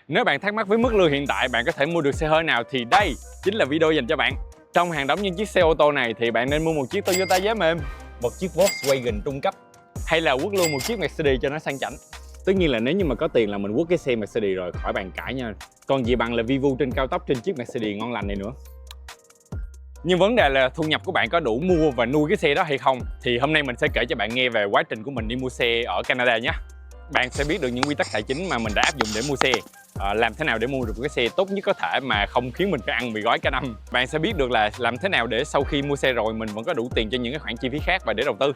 Nếu bạn thắc mắc với mức lương hiện tại bạn có thể mua được xe hơi nào thì đây chính là video dành cho bạn. Trong hàng đống những chiếc xe ô tô này thì bạn nên mua một chiếc Toyota giá mềm, một chiếc Volkswagen trung cấp, hay là quất luôn một chiếc Mercedes cho nó sang chảnh. Tất nhiên là nếu như mà có tiền là mình quất cái xe Mercedes rồi, khỏi bàn cãi nha. Còn gì bằng là vi vu trên cao tốc trên chiếc Mercedes ngon lành này nữa. Nhưng vấn đề là thu nhập của bạn có đủ mua và nuôi cái xe đó hay không. Thì hôm nay mình sẽ kể cho bạn nghe về quá trình của mình đi mua xe ở Canada nhé. Bạn sẽ biết được những quy tắc tài chính mà mình đã áp dụng để mua xe, làm thế nào để mua được cái xe tốt nhất có thể mà không khiến mình phải ăn mì gói cả năm. Bạn sẽ biết được là làm thế nào để sau khi mua xe rồi mình vẫn có đủ tiền cho những cái khoản chi phí khác và để đầu tư.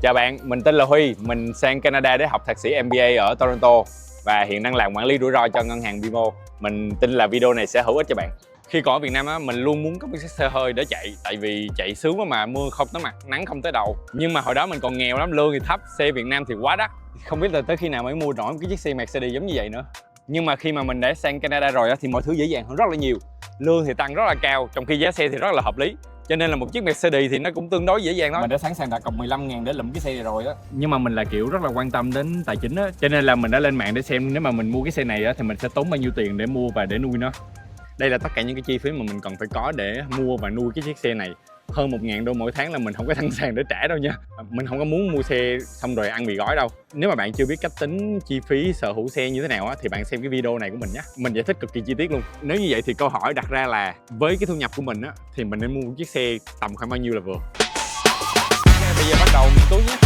Chào bạn, mình tên là Huy, mình sang Canada để học thạc sĩ MBA ở Toronto và hiện đang làm quản lý rủi ro cho ngân hàng BMO. Mình tin là video này sẽ hữu ích cho bạn. Khi còn ở Việt Nam á, mình luôn muốn có một chiếc xe hơi để chạy, tại vì chạy sướng mà mưa không tới mặt, nắng không tới đầu. Nhưng mà hồi đó mình còn nghèo lắm, lương thì thấp, xe Việt Nam thì quá đắt. Không biết là tới khi nào mới mua nổi một cái chiếc xe Mercedes giống như vậy nữa. Nhưng mà khi mà mình đã sang Canada rồi á, thì mọi thứ dễ dàng hơn rất là nhiều. Lương thì tăng rất là cao, trong khi giá xe thì rất là hợp lý. Cho nên là một chiếc Mercedes thì nó cũng tương đối dễ dàng thôi. Mình đã sẵn sàng đặt cọc 15.000 để lụm cái xe này rồi á. Nhưng mà mình là kiểu rất là quan tâm đến tài chính á, cho nên là mình đã lên mạng để xem nếu mà mình mua cái xe này á thì mình sẽ tốn bao nhiêu tiền để mua và để nuôi nó. Đây là tất cả những cái chi phí mà mình cần phải có để mua và nuôi cái chiếc xe này. Hơn 1.000 đô mỗi tháng là mình không có sẵn sàng để trả đâu nha. Mình không có muốn mua xe xong rồi ăn mì gói đâu. Nếu mà bạn chưa biết cách tính chi phí sở hữu xe như thế nào á, thì bạn xem cái video này của mình nhé. Mình giải thích cực kỳ chi tiết luôn. Nếu như vậy thì câu hỏi đặt ra là với cái thu nhập của mình á, thì mình nên mua một chiếc xe tầm khoảng bao nhiêu là vừa. Bây giờ bắt đầu nghiên cứu nhé.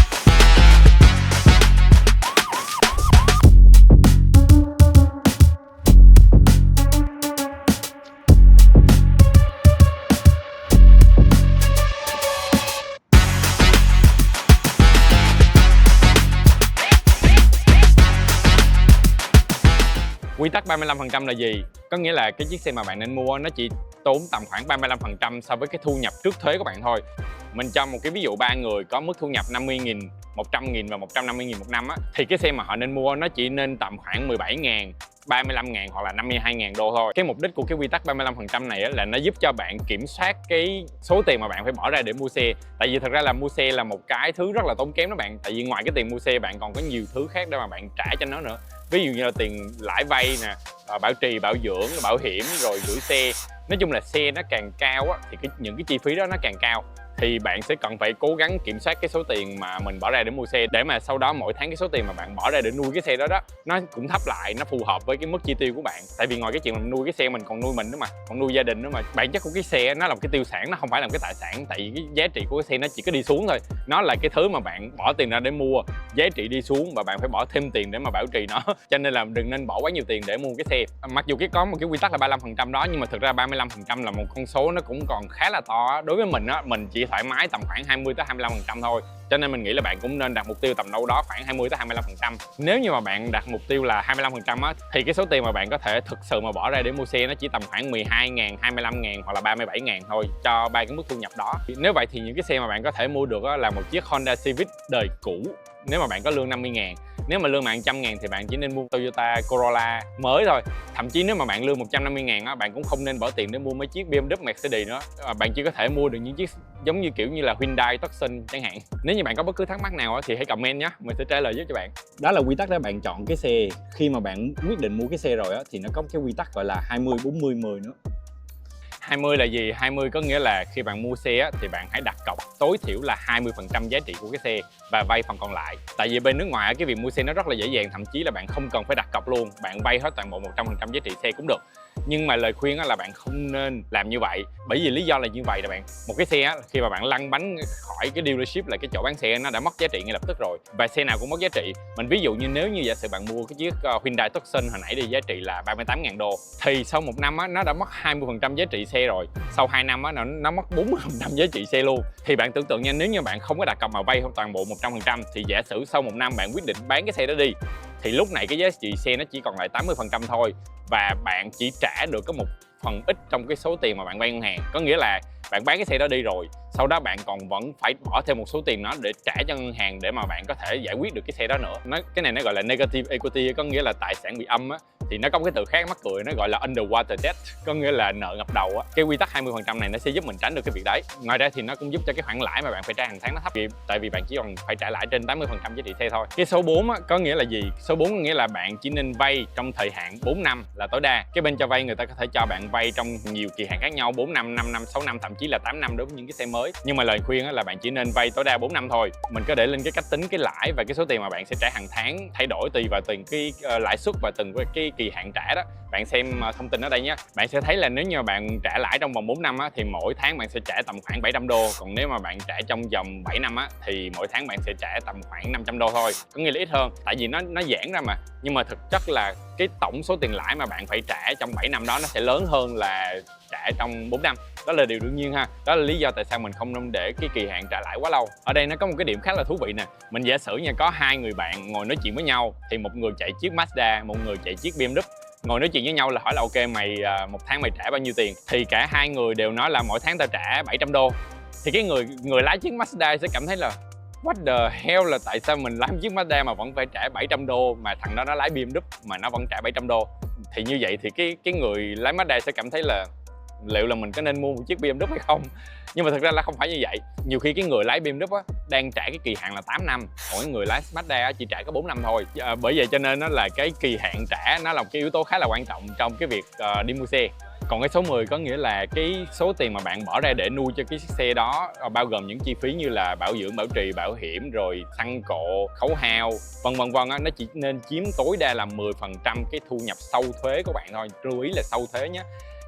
Quy tắc 35% là gì? Có nghĩa là cái chiếc xe mà bạn nên mua nó chỉ tốn tầm khoảng 35% so với cái thu nhập trước thuế của bạn thôi. Mình cho một cái ví dụ 3 người có mức thu nhập 50.000, 100.000 và 150.000 một năm á, thì cái xe mà họ nên mua nó chỉ nên tầm khoảng 17.000, 35.000 hoặc là 52.000 đô thôi. Cái mục đích của cái quy tắc 35% này á, là nó giúp cho bạn kiểm soát cái số tiền mà bạn phải bỏ ra để mua xe. Tại vì thật ra là mua xe là một cái thứ rất là tốn kém đó bạn. Tại vì ngoài cái tiền mua xe bạn còn có nhiều thứ khác để mà bạn trả cho nó nữa. Ví dụ như là tiền lãi vay nè, bảo trì, bảo dưỡng, bảo hiểm, rồi gửi xe. Nói chung là xe nó càng cao á, thì những cái chi phí đó nó càng cao. Thì bạn sẽ cần phải cố gắng kiểm soát cái số tiền mà mình bỏ ra để mua xe, để mà sau đó mỗi tháng cái số tiền mà bạn bỏ ra để nuôi cái xe đó nó cũng thấp lại, nó phù hợp với cái mức chi tiêu của bạn. Tại vì ngoài cái chuyện mình nuôi cái xe mình còn nuôi mình nữa mà, còn nuôi gia đình nữa mà. Bản chất của cái xe nó là một cái tiêu sản, nó không phải là một cái tài sản. Tại vì cái giá trị của cái xe nó chỉ có đi xuống thôi. Nó là cái thứ mà bạn bỏ tiền ra để mua, giá trị đi xuống và bạn phải bỏ thêm tiền để mà bảo trì nó. Cho nên là đừng nên bỏ quá nhiều tiền để mua cái xe. Mặc dù có một cái quy tắc là 35% đó, nhưng mà thực ra 35% là một con số nó cũng còn khá là to. Đối với mình á, mình chỉ thoải mái tầm khoảng 20 tới 25% thôi. Cho nên mình nghĩ là bạn cũng nên đặt mục tiêu tầm đâu đó khoảng 20 tới 25%. Nếu như mà bạn đặt mục tiêu là 25% á, thì cái số tiền mà bạn có thể thực sự mà bỏ ra để mua xe nó chỉ tầm khoảng 12.000, 25.000 hoặc là 37.000 thôi cho ba cái mức thu nhập đó. Nếu vậy thì những cái xe mà bạn có thể mua được á, là một chiếc Honda Civic đời cũ nếu mà bạn có lương 50.000. Nếu mà lương bạn 100.000 thì bạn chỉ nên mua Toyota Corolla mới thôi. Thậm chí nếu mà bạn lương 150.000 á, bạn cũng không nên bỏ tiền để mua mấy chiếc BMW, Mercedes nữa. Bạn chỉ có thể mua được những chiếc giống như kiểu như là Hyundai, Tucson chẳng hạn. Nếu như bạn có bất cứ thắc mắc nào á, thì hãy comment nhé, mình sẽ trả lời giúp cho bạn. Đó là quy tắc để bạn chọn cái xe. Khi mà bạn quyết định mua cái xe rồi á, thì nó có cái quy tắc gọi là 20, 40, 10 nữa. 20 là gì? 20 có nghĩa là khi bạn mua xe á, thì bạn hãy đặt cọc tối thiểu là 20% giá trị của cái xe và vay phần còn lại. Tại vì bên nước ngoài cái việc mua xe nó rất là dễ dàng, thậm chí là bạn không cần phải đặt cọc luôn, bạn vay hết toàn bộ 100% giá trị xe cũng được. Nhưng mà lời khuyên là bạn không nên làm như vậy, bởi vì lý do là như vậy là một cái xe á, khi mà bạn lăn bánh khỏi cái dealership là cái chỗ bán xe nó đã mất giá trị ngay lập tức rồi, và xe nào cũng mất giá trị. Mình ví dụ như nếu như giả sử bạn mua cái chiếc Hyundai Tucson hồi nãy đi giá trị là 38.000 đô, thì sau 1 năm á, nó đã mất 20% giá trị xe rồi. Sau 2 năm á, nó mất 40% giá trị xe luôn. Thì bạn tưởng tượng nha, nếu như bạn không có đặt cọc mà vay toàn bộ 100%, thì giả sử sau 1 năm bạn quyết định bán cái xe đó đi, thì lúc này cái giá trị xe nó chỉ còn lại 80% thôi, và bạn chỉ trả được có một phần ít trong cái số tiền mà bạn vay ngân hàng. Có nghĩa là bạn bán cái xe đó đi rồi, sau đó bạn còn vẫn phải bỏ thêm một số tiền đó để trả cho ngân hàng để mà bạn có thể giải quyết được cái xe đó nữa. Cái này nó gọi là negative equity, có nghĩa là tài sản bị âm á. Thì nó có một cái từ khác mắc cười, nó gọi là underwater debt, có nghĩa là nợ ngập đầu á. Cái quy tắc 20% này nó sẽ giúp mình tránh được cái việc đấy. Ngoài ra thì nó cũng giúp cho cái khoản lãi mà bạn phải trả hàng tháng nó thấp, tại vì bạn chỉ còn phải trả lãi trên 80% giá trị xe thôi. Cái số 4 á, có nghĩa là gì? Số 4 có nghĩa là bạn chỉ nên vay trong thời hạn 4 năm là tối đa. Cái bên cho vay người ta có thể cho bạn vay trong nhiều kỳ hạn khác nhau, 4 năm, 5 năm, 6 năm, thậm chí là 8 năm đối với những cái xe mới. Nhưng mà lời khuyên là bạn chỉ nên vay tối đa 4 năm thôi. Mình có để lên cái cách tính cái lãi và cái số tiền mà bạn sẽ trả hàng tháng thay đổi tùy vào từng cái lãi suất và từng cái kỳ hạn trả đó. Bạn xem thông tin ở đây nhé. Bạn sẽ thấy là nếu như bạn trả lãi trong vòng 4 năm á, thì mỗi tháng bạn sẽ trả tầm khoảng 700 đô. Còn nếu mà bạn trả trong vòng 7 năm á, thì mỗi tháng bạn sẽ trả tầm khoảng 500 đô thôi. Có nghĩa là ít hơn, tại vì nó giãn ra mà. Nhưng mà thực chất là cái tổng số tiền lãi mà bạn phải trả trong 7 năm đó nó sẽ lớn hơn là trả trong 4 năm. Đó là điều đương nhiên ha. Đó là lý do tại sao mình không nên để cái kỳ hạn trả lãi quá lâu. Ở đây nó có một cái điểm khá là thú vị nè. Mình giả sử nha, có hai người bạn ngồi nói chuyện với nhau, thì một người chạy chiếc Mazda, một người chạy chiếc BMW. Ngồi nói chuyện với nhau là hỏi là ok mày một tháng mày trả bao nhiêu tiền, thì cả hai người đều nói là mỗi tháng tao trả 700 đô. Thì cái người lái chiếc Mazda sẽ cảm thấy là what the hell, là tại sao mình lái chiếc Mazda mà vẫn phải trả 700 đô mà thằng đó nó lái BMW mà nó vẫn trả 700 đô. Thì như vậy thì cái người lái Mazda sẽ cảm thấy là liệu là mình có nên mua một chiếc BMW hay không. Nhưng mà thực ra là không phải như vậy. Nhiều khi cái người lái BMW á, đang trả cái kỳ hạn là 8 năm, còn cái người lái Mazda chỉ trả có 4 năm thôi. Bởi vậy cho nên nó là cái kỳ hạn trả nó là một cái yếu tố khá là quan trọng trong cái việc đi mua xe. Còn cái số 10 có nghĩa là cái số tiền mà bạn bỏ ra để nuôi cho cái chiếc xe đó, bao gồm những chi phí như là bảo dưỡng, bảo trì, bảo hiểm, rồi xăng cộ, khấu hao, vân vân á, nó chỉ nên chiếm tối đa là 10% cái thu nhập sau thuế của bạn thôi. Lưu ý là sau thuế nhé.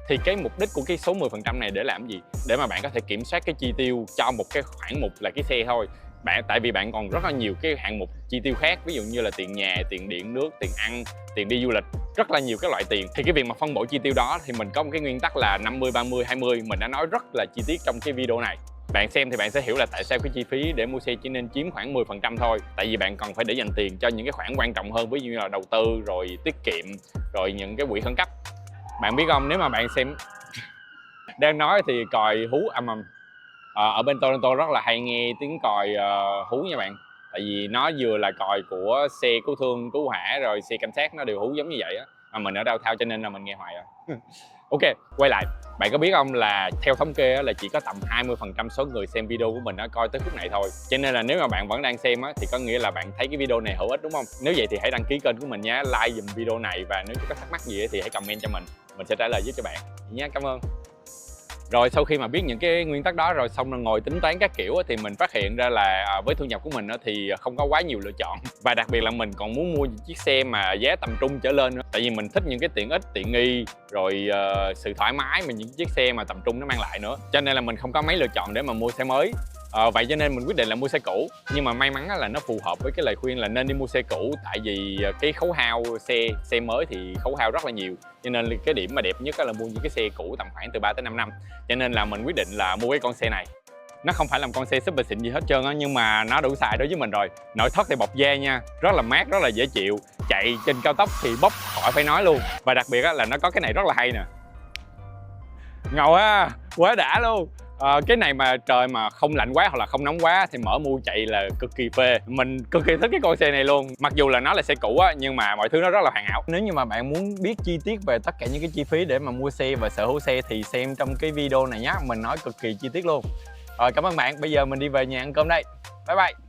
Thì cái mục đích của cái số 10% này để làm gì? Để mà bạn có thể kiểm soát cái chi tiêu cho một cái khoản mục là cái xe thôi. Tại vì bạn còn rất là nhiều cái hạng mục chi tiêu khác, ví dụ như là tiền nhà, tiền điện nước, tiền ăn, tiền đi du lịch, rất là nhiều cái loại tiền. Thì cái việc mà phân bổ chi tiêu đó thì mình có một cái nguyên tắc là 50 30 20, mình đã nói rất là chi tiết trong cái video này. Bạn xem thì bạn sẽ hiểu là tại sao cái chi phí để mua xe chỉ nên chiếm khoảng 10% thôi. Tại vì bạn còn phải để dành tiền cho những cái khoản quan trọng hơn, ví dụ như là đầu tư, rồi tiết kiệm, rồi những cái quỹ khẩn cấp. Bạn biết không, nếu mà bạn xem đang nói thì còi hú ầm ầm. Ở bên Toronto rất là hay nghe tiếng còi hú nha bạn. Tại vì nó vừa là còi của xe cứu thương, cứu hỏa, rồi xe cảnh sát, nó đều hú giống như vậy á. Mà mình ở downtown cho nên là mình nghe hoài rồi. Ok, quay lại. Bạn có biết không là theo thống kê là chỉ có tầm 20% số người xem video của mình đã coi tới phút này thôi. Cho nên là nếu mà bạn vẫn đang xem thì có nghĩa là bạn thấy cái video này hữu ích đúng không? Nếu vậy thì hãy đăng ký kênh của mình nhé, like dùm video này, và nếu có thắc mắc gì thì hãy comment cho mình sẽ trả lời giúp cho bạn nhé. Cảm ơn. Rồi sau khi mà biết những cái nguyên tắc đó rồi, xong rồi ngồi tính toán các kiểu thì mình phát hiện ra là với thu nhập của mình thì không có quá nhiều lựa chọn. Và đặc biệt là mình còn muốn mua những chiếc xe mà giá tầm trung trở lên nữa. Tại vì mình thích những cái tiện ích, tiện nghi, rồi sự thoải mái mà những chiếc xe mà tầm trung nó mang lại nữa. Cho nên là mình không có mấy lựa chọn để mà mua xe mới. Vậy cho nên mình quyết định là mua xe cũ. Nhưng mà may mắn là nó phù hợp với cái lời khuyên là nên đi mua xe cũ. Tại vì cái khấu hao xe mới thì khấu hao rất là nhiều. Cho nên cái điểm mà đẹp nhất là mua những cái xe cũ tầm khoảng từ 3 tới 5 năm. Cho nên là mình quyết định là mua cái con xe này. Nó không phải là một con xe super xịn gì hết trơn á, nhưng mà nó đủ xài đối với mình rồi. Nội thất thì bọc da nha, rất là mát, rất là dễ chịu. Chạy trên cao tốc thì bốc khỏi phải nói luôn. Và đặc biệt là nó có cái này rất là hay nè. Ngầu ha, quá đã luôn. Cái này mà trời mà không lạnh quá hoặc là không nóng quá thì mở mua chạy là cực kỳ phê. Mình cực kỳ thích cái con xe này luôn. Mặc dù là nó là xe cũ á, nhưng mà mọi thứ nó rất là hoàn hảo. Nếu như mà bạn muốn biết chi tiết về tất cả những cái chi phí để mà mua xe và sở hữu xe thì xem trong cái video này nhé. Mình nói cực kỳ chi tiết luôn. Rồi, cảm ơn bạn. Bây giờ mình đi về nhà ăn cơm đây. Bye bye.